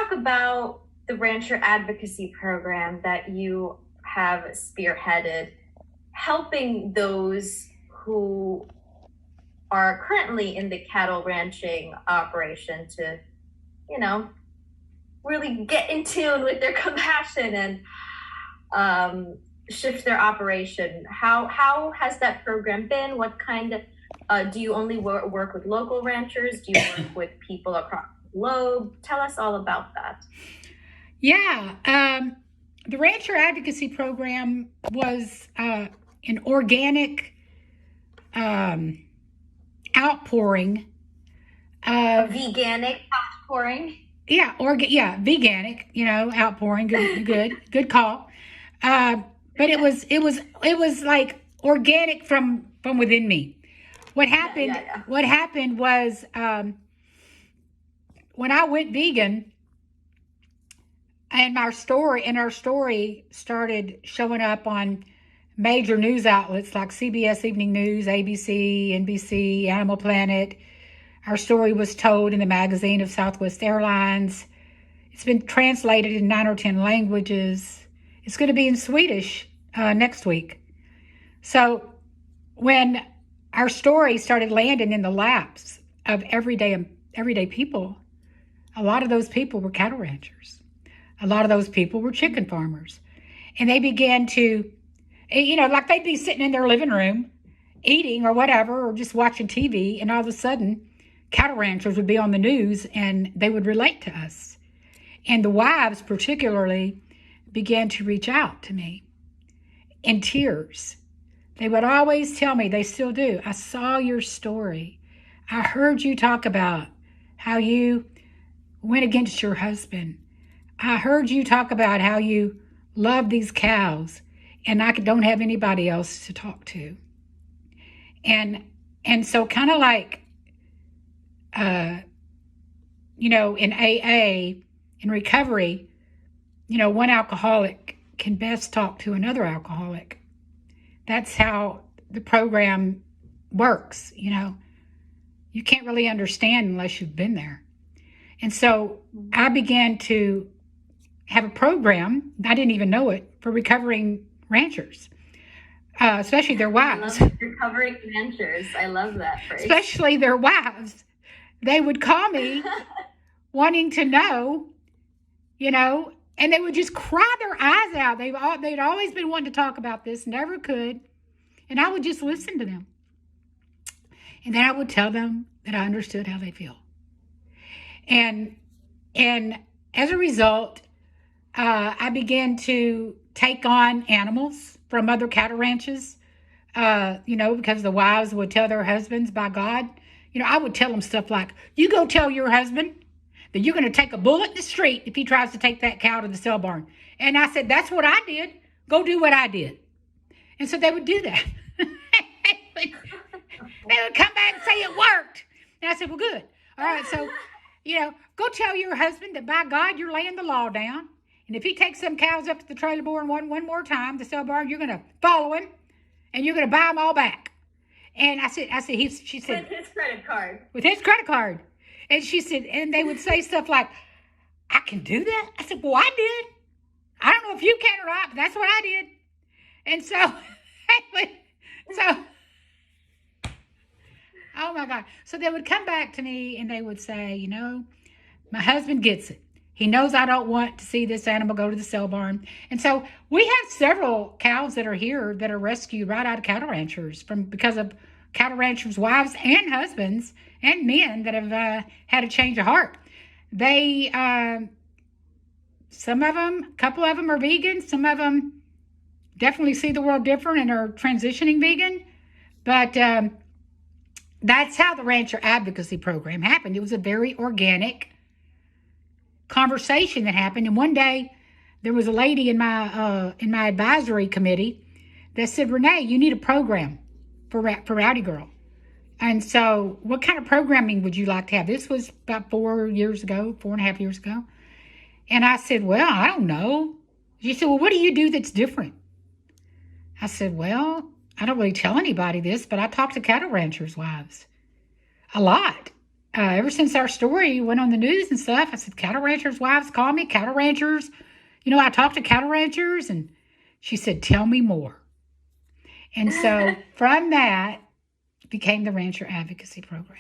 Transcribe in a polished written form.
talk about the Rancher Advocacy Program that you have spearheaded, helping those who are currently in the cattle ranching operation to, really get in tune with their compassion and shift their operation. How has that program been? What kind of, do you only work with local ranchers? Do you work with people across the globe? Tell us all about that. Yeah, the Rancher Advocacy Program was an organic outpouring of veganic outpouring. Yeah, veganic. Outpouring. Good call. But it was like organic from within me. What happened? Yeah. What happened was when I went vegan, and our story started showing up on major news outlets like CBS Evening News, ABC, NBC, Animal Planet. Our story was told in the magazine of Southwest Airlines. It's been translated in 9 or 10 languages. It's going to be in Swedish next week. So when our story started landing in the laps of everyday people, a lot of those people were cattle ranchers. A lot of those people were chicken farmers. And they began to, like they'd be sitting in their living room eating or whatever, or just watching TV, and all of a sudden, cattle ranchers would be on the news and they would relate to us. And the wives particularly began to reach out to me in tears. They would always tell me, they still do, I saw your story. I heard you talk about how you went against your husband. I heard you talk about how you love these cows and I don't have anybody else to talk to. And so kind of like, in AA, in recovery, one alcoholic can best talk to another alcoholic. That's how the program works. You can't really understand unless you've been there. And so I began to have a program, I didn't even know it, for recovering ranchers, especially their wives. I love recovering ranchers. I love that phrase. Especially their wives. They would call me wanting to know, and they would just cry their eyes out. They'd always been wanting to talk about this, never could. And I would just listen to them. And then I would tell them that I understood how they feel. And as a result, I began to take on animals from other cattle ranches, because the wives would tell their husbands, by God, I would tell them stuff like, you go tell your husband that you're going to take a bullet in the street if he tries to take that cow to the sale barn. And I said, that's what I did. Go do what I did. And so they would do that. They would come back and say it worked. And I said, well, good. All right, so, go tell your husband that by God, you're laying the law down. And if he takes some cows up to the trailer barn one more time, the sale barn, you're going to follow him and you're going to buy them all back. And she said, with his credit card. With his credit card. And she said, and they would say stuff like, I can do that? I said, well, I did. I don't know if you can or not, but that's what I did. And so, oh my God. So they would come back to me and they would say, my husband gets it. He knows I don't want to see this animal go to the sale barn. And so we have several cows that are here that are rescued right out of cattle ranchers because of cattle ranchers' wives and husbands and men that have had a change of heart. They, some of them, a couple of them are vegan. Some of them definitely see the world different and are transitioning vegan. But that's how the Rancher Advocacy Program happened. It was a very organic conversation that happened. And one day there was a lady in my advisory committee that said, Renee, you need a program for Rowdy Girl. And so what kind of programming would you like to have? This was about 4.5 years ago. And I said, well, I don't know. She said, well, what do you do that's different? I said, well, I don't really tell anybody this, but I talk to cattle ranchers' wives a lot. ever since our story went on the news and stuff, I said, cattle ranchers' wives call me, cattle ranchers. I talk to cattle ranchers. And she said, tell me more. And so from that became the Rancher Advocacy Program.